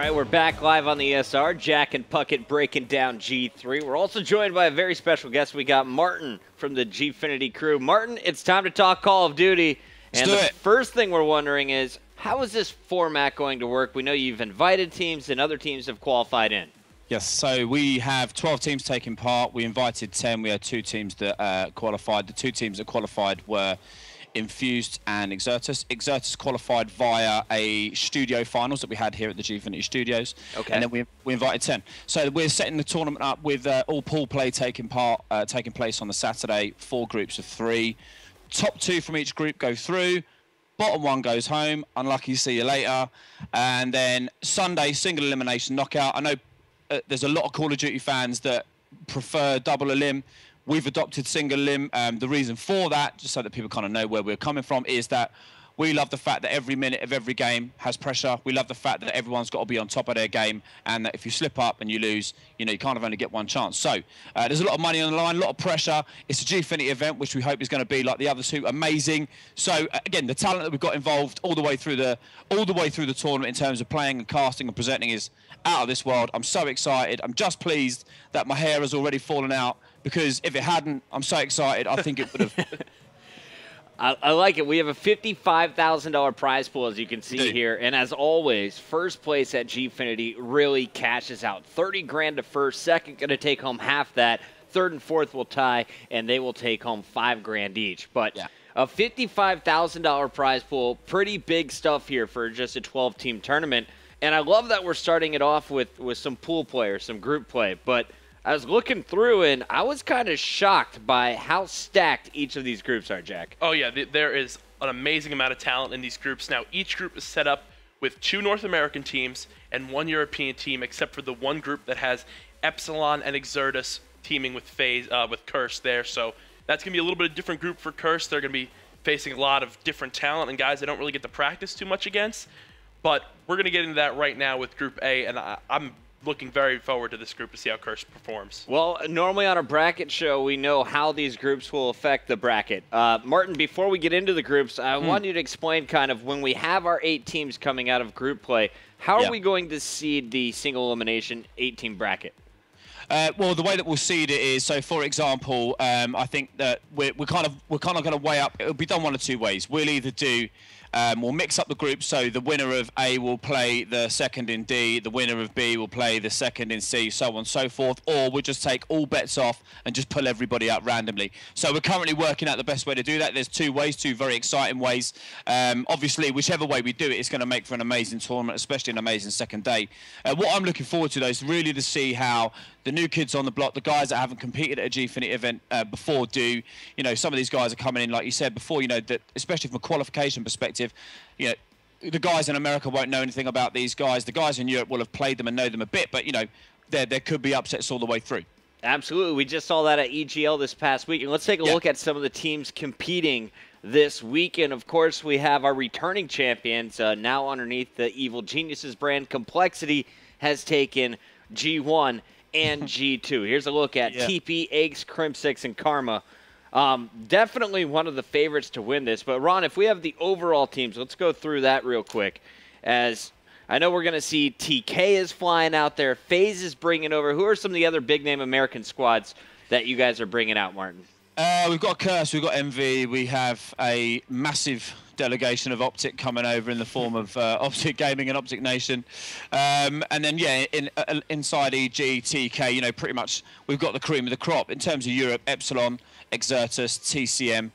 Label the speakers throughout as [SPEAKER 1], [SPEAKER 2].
[SPEAKER 1] right, we're back live on the ESR. Jack and Puckett breaking down G3. We're also joined by a very special guest. We got Martin from the Gfinity crew. Martin, it's time to talk Call of Duty. And the first thing we're wondering is, how is this format going to work? We know you've invited teams and other teams have qualified in.
[SPEAKER 2] Yes, so we have 12 teams taking part. We invited 10. We had 2 teams that qualified. The 2 teams that qualified were Infused and Exertus. Exertus qualified via a studio finals that we had here at the Gfinity Studios.
[SPEAKER 1] Okay.
[SPEAKER 2] And then we invited 10. So we're setting the tournament up with all pool play taking place on the Saturday, 4 groups of 3. Top 2 from each group go through. Bottom 1 goes home. Unlucky, see you later. And then Sunday, single elimination knockout. I know there's a lot of Call of Duty fans that prefer double elim. We've adopted single elim. The reason for that, just so that people kind of know where we're coming from, is that we love the fact that every minute of every game has pressure. We love the fact that everyone's got to be on top of their game, and that if you slip up and you lose, you know, you kind of only get one chance. So there's a lot of money on the line, a lot of pressure. It's a Gfinity event, which we hope is going to be like the other 2, amazing. So again, the talent that we've got involved all the way through the tournament in terms of playing and casting and presenting is out of this world. I'm so excited. I'm just pleased that my hair has already fallen out, because if it hadn't, I'm so excited, I think it would have.
[SPEAKER 1] I like it. We have a $55,000 prize pool, as you can see here. And as always, first place at Gfinity really cashes out. 30 grand to first, second going to take home half that. Third and fourth will tie, and they will take home 5 grand each. But yeah, a $55,000 prize pool, pretty big stuff here for just a 12-team tournament. And I love that we're starting it off with some pool players, some group play. But I was looking through, and I was kind of shocked by how stacked each of these groups are, Jack.
[SPEAKER 3] Oh, yeah. There is an amazing amount of talent in these groups. Now, each group is set up with 2 North American teams and 1 European team, except for the one group that has Epsilon and Exertus teaming with Curse there. So that's going to be a little bit of a different group for Curse. They're going to be facing a lot of different talent and guys they don't really get to practice too much against. But we're going to get into that right now with Group A, and I'm looking very forward to this group to see how Curse performs.
[SPEAKER 1] Well, normally on a bracket show, we know how these groups will affect the bracket. Martin, before we get into the groups, I want you to explain kind of when we have our 8 teams coming out of group play, how are we going to seed the single elimination 8-team bracket?
[SPEAKER 2] Well, the way that we'll seed it is, so for example, I think that we're kind of going to weigh up. It'll be done one of 2 ways. We'll either do we'll mix up the groups, so the winner of A will play the second in D, the winner of B will play the second in C, so on and so forth, or we'll just take all bets off and just pull everybody out randomly. So we're currently working out the best way to do that. There's 2 ways, 2 very exciting ways. Obviously, whichever way we do it, it's going to make for an amazing tournament, especially an amazing second day. What I'm looking forward to, though, is really to see how the new kids on the block, the guys that haven't competed at a Gfinity event before do. You know, some of these guys are coming in, like you said before, you know, that especially from a qualification perspective, you know, the guys in America won't know anything about these guys. The guys in Europe will have played them and know them a bit, but, you know, there could be upsets all the way through.
[SPEAKER 1] Absolutely. We just saw that at EGL this past week. And let's take a look at some of the teams competing this weekend. Of course, we have our returning champions now underneath the Evil Geniuses brand. Complexity has taken G1 and G2. Here's a look at TP, Eggs, Crimsix, and Karma. Definitely one of the favorites to win this. But, Ron, if we have the overall teams, let's go through that real quick. As I know we're going to see TK is flying out there. FaZe is bringing over. Who are some of the other big-name American squads that you guys are bringing out, Martin?
[SPEAKER 2] We've got Curse, we've got MV, we have a massive delegation of Optic coming over in the form of Optic Gaming and Optic Nation. And then, yeah, inside EG, TK, you know, pretty much we've got the cream of the crop. In terms of Europe, Epsilon, Exertus, TCM,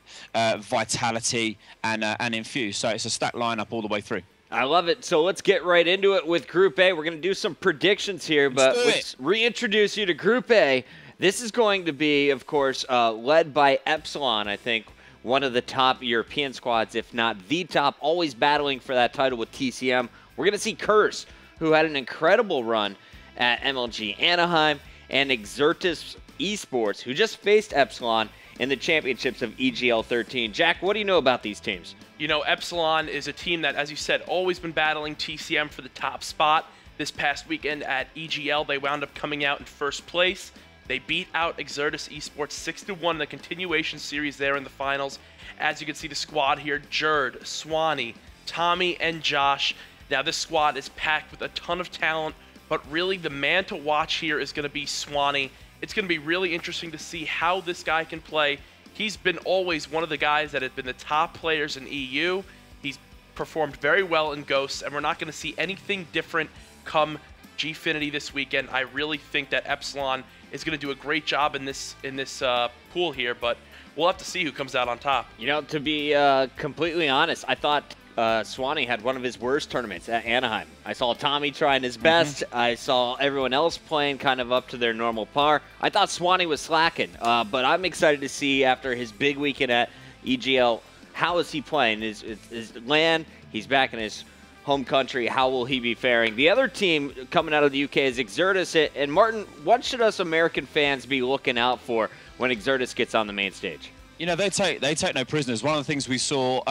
[SPEAKER 2] Vitality, and Infuse. So it's a stacked lineup all the way through.
[SPEAKER 1] I love it. So let's get right into it with Group A. We're going to do some predictions here, but let's reintroduce you to Group A. This is going to be, of course, led by Epsilon, I think, one of the top European squads, if not the top, always battling for that title with TCM. We're going to see Curse, who had an incredible run at MLG Anaheim, and Exertus Esports, who just faced Epsilon in the championships of EGL 13. Jack, what do you know about these teams?
[SPEAKER 3] You know, Epsilon is a team that, as you said, always been battling TCM for the top spot. This past weekend at EGL, they wound up coming out in first place. They beat out Exertus Esports 6-1 in the continuation series there in the finals. As you can see the squad here, Jerd, Swanee, Tommy, and Josh. Now, this squad is packed with a ton of talent, but really the man to watch here is going to be Swanee. It's going to be really interesting to see how this guy can play. He's been always one of the guys that have been the top players in EU. He's performed very well in Ghosts, and we're not going to see anything different come Gfinity this weekend. I really think that Epsilon is going to do a great job in this pool here, but we'll have to see who comes out on top.
[SPEAKER 1] You know, to be completely honest, I thought Swanee had one of his worst tournaments at Anaheim. I saw Tommy trying his best. I saw everyone else playing kind of up to their normal par. I thought Swanee was slacking, but I'm excited to see after his big weekend at EGL, how is he playing? His land, he's back in his home country. How will he be faring? The other team coming out of the UK is Exertus. And Martin, what should us American fans be looking out for when Exertus gets on the main stage?
[SPEAKER 2] You know, they take no prisoners. One of the things we saw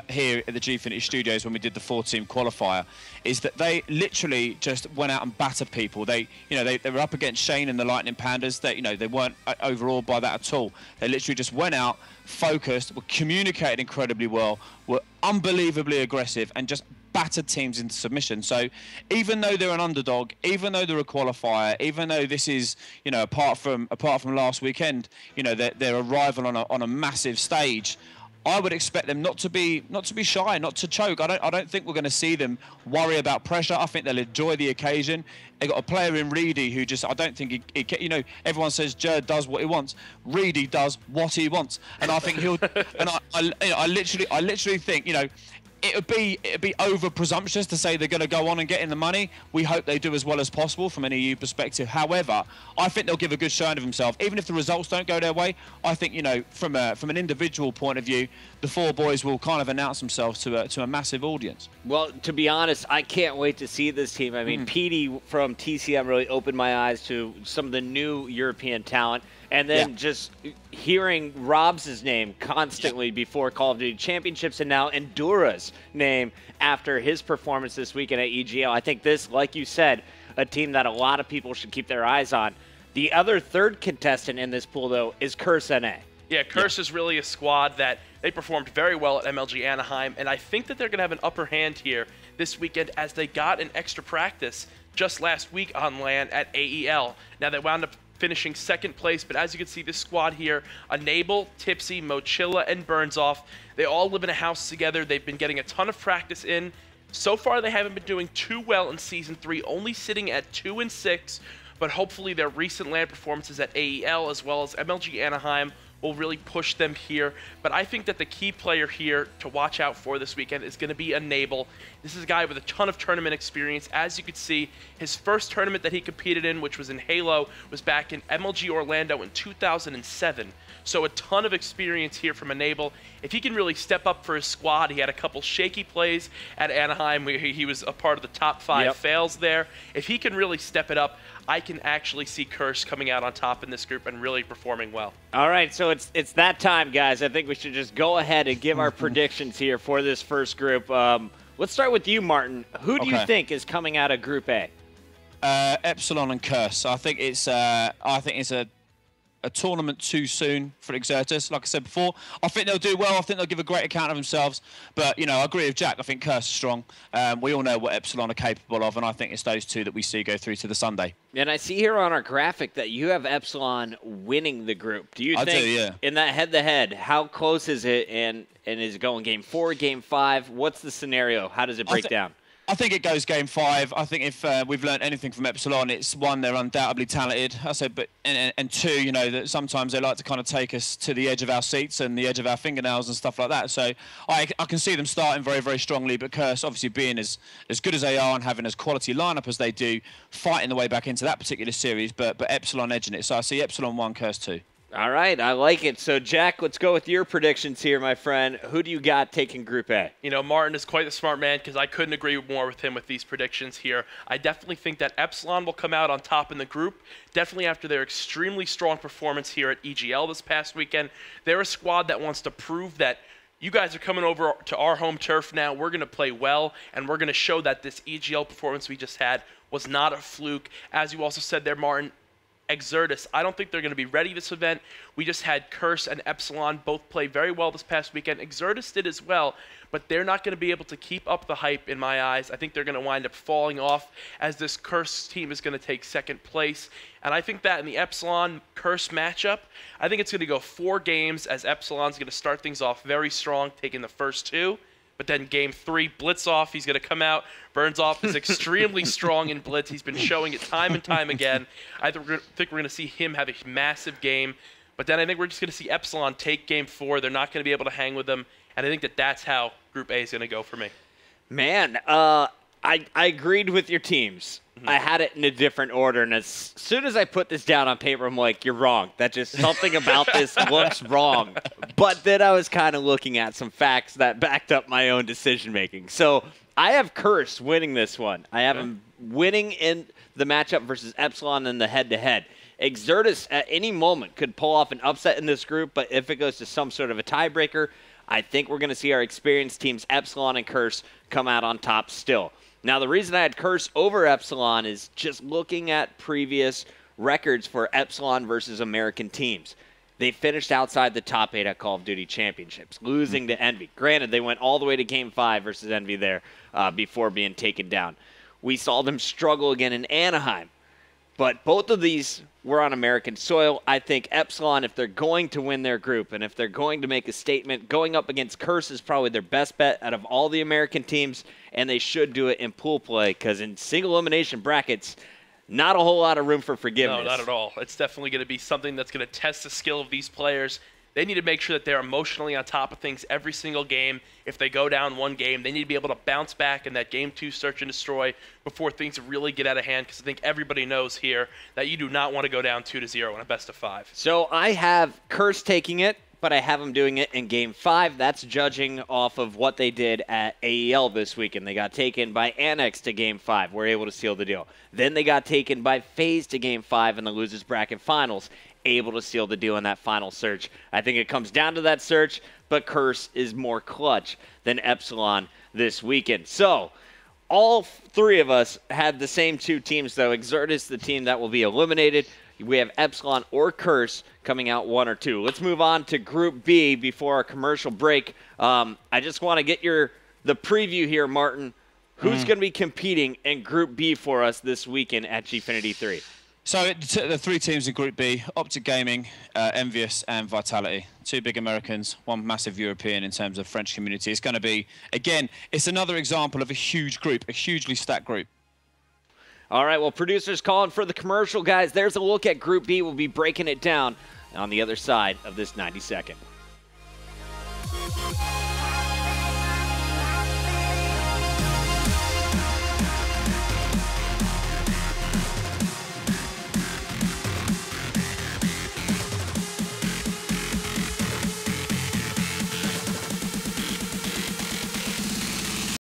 [SPEAKER 2] here at the Gfinity Studios when we did the 4-team qualifier is that they literally just went out and battered people. They were up against Shane and the Lightning Pandas. They weren't overawed by that at all. They literally just went out, focused, were communicated incredibly well, were unbelievably aggressive, and just battered teams into submission. So even though they're an underdog, even though they're a qualifier, even though this is, apart from last weekend, their arrival on a massive stage, I would expect them not to be shy, not to choke. I don't think we're going to see them worry about pressure. I think they'll enjoy the occasion. They got a player in Reedy who just, I don't think he everyone says Jared does what he wants. Reedy does what he wants, and I think he'll. And I literally think it would be over presumptuous to say they're going to go on and get in the money. We hope they do as well as possible from an EU perspective. However, I think they'll give a good showing of themselves. Even if the results don't go their way, I think, from an individual point of view, the four boys will kind of announce themselves to a massive audience.
[SPEAKER 1] Well, to be honest, I can't wait to see this team. I mean, Petey from TCM really opened my eyes to some of the new European talent. And then just hearing Robs' name constantly before Call of Duty Championships, and now Endura's name after his performance this weekend at EGL. I think this, like you said, a team that a lot of people should keep their eyes on. The other third contestant in this pool, though, is Curse NA.
[SPEAKER 3] Yeah, Curse is really a squad that they performed very well at MLG Anaheim, and I think that they're going to have an upper hand here this weekend as they got an extra practice just last week on LAN at AEL. Now, they wound up finishing second place, but as you can see, this squad here, Enable, Tipsy, Mochilla, and Burnsoff, they all live in a house together. They've been getting a ton of practice in. So far, they haven't been doing too well in Season 3, only sitting at 2-6, but hopefully their recent LAN performances at AEL as well as MLG Anaheim will really push them here. But I think that the key player here to watch out for this weekend is going to be Enable. This is a guy with a ton of tournament experience. As you can see, his first tournament that he competed in, which was in Halo, was back in MLG Orlando in 2007. So a ton of experience here from Enable. If he can really step up for his squad, he had a couple shaky plays at Anaheim where he was a part of the top 5 fails there. If he can really step it up, I can actually see Curse coming out on top in this group and really performing well.
[SPEAKER 1] All right, so it's that time, guys. I think we should just go ahead and give our predictions here for this first group. Let's start with you, Martin. Who do you think is coming out of Group A?
[SPEAKER 2] Epsilon and Curse. I think it's a tournament too soon for Exertus. Like I said before, I think they'll do well. I think they'll give a great account of themselves. But, I agree with Jack. I think Curse is strong. We all know what Epsilon are capable of, and I think it's those two that we see go through to the Sunday.
[SPEAKER 1] And I see here on our graphic that you have Epsilon winning the group. Do you think in that head-to-head, how close is it, and is it going Game 4, Game 5? What's the scenario? How does it break down?
[SPEAKER 2] I think it goes Game 5. I think if we've learned anything from Epsilon, it's one, they're undoubtedly talented. I said, but and two, that sometimes they like to kind of take us to the edge of our seats and the edge of our fingernails and stuff like that. So I can see them starting very, very strongly. But Curse, obviously being as good as they are and having as quality lineup as they do, fighting the way back into that particular series. But Epsilon edging it. So I see Epsilon 1, Curse 2.
[SPEAKER 1] All right, I like it. So, Jack, let's go with your predictions here, my friend. Who do you got taking Group A?
[SPEAKER 3] Martin is quite the smart man because I couldn't agree more with him with these predictions here. I definitely think that Epsilon will come out on top in the group, definitely after their extremely strong performance here at EGL this past weekend. They're a squad that wants to prove that you guys are coming over to our home turf now. We're going to play well, and we're going to show that this EGL performance we just had was not a fluke. As you also said there, Martin, Exertus, I don't think they're going to be ready this event. We just had Curse and Epsilon both play very well this past weekend. Exertus did as well, but they're not going to be able to keep up the hype in my eyes. I think they're going to wind up falling off as this Curse team is going to take second place. And I think that in the Epsilon-Curse matchup, I think it's going to go 4 games as Epsilon's going to start things off very strong, taking the first 2. But then game 3, Blitz off. He's going to come out. Burns off is extremely strong in Blitz. He's been showing it time and time again. I think we're going to see him have a massive game. But then I think we're just going to see Epsilon take game 4. They're not going to be able to hang with them. And I think that that's how Group A is going to go for me.
[SPEAKER 1] Man, I agreed with your teams. I had it in a different order, and as soon as I put this down on paper, I'm like, you're wrong. That just something about this looks wrong. But then I was kind of looking at some facts that backed up my own decision-making. So I have Curse winning this one. I have him winning in the matchup versus Epsilon in the head-to-head. Exertus at any moment could pull off an upset in this group, but if it goes to some sort of a tiebreaker, I think we're going to see our experienced teams, Epsilon and Curse, come out on top still. Now, the reason I had Curse over Epsilon is just looking at previous records for Epsilon versus American teams. They finished outside the top 8 at Call of Duty Championships, losing to Envy. Granted, they went all the way to Game 5 versus Envy there before being taken down. We saw them struggle again in Anaheim. But both of these were on American soil. I think Epsilon, if they're going to win their group and if they're going to make a statement, going up against Curse is probably their best bet out of all the American teams, and they should do it in pool play because in single elimination brackets, not a whole lot of room for forgiveness.
[SPEAKER 3] No, not at all. It's definitely going to be something that's going to test the skill of these players. They need to make sure that they're emotionally on top of things every single game. If they go down one game, they need to be able to bounce back in that Game 2 search and destroy before things really get out of hand, because I think everybody knows here that you do not want to go down 2-0 in a best-of-5.
[SPEAKER 1] So I have Curse taking it, but I have them doing it in Game 5. That's judging off of what they did at AEL this weekend. They got taken by Annex to Game 5. We're able to seal the deal. Then they got taken by FaZe to Game 5 in the Losers Bracket Finals, able to seal the deal in that final search. I think it comes down to that search, but Curse is more clutch than Epsilon this weekend. So all 3 of us had the same 2 teams, though. Exertus, the team that will be eliminated. We have Epsilon or Curse coming out 1 or 2. Let's move on to Group B before our commercial break. I just want to get the preview here, Martin. Who's going to be competing in Group B for us this weekend at Gfinity 3?
[SPEAKER 2] So the 3 teams in Group B, Optic Gaming, Envious, and Vitality. 2 big Americans, 1 massive European in terms of French community. It's going to be, again, it's another example of a huge group, a hugely stacked group.
[SPEAKER 1] All right, well, producers calling for the commercial, guys. There's a look at Group B. We'll be breaking it down on the other side of this 90-second.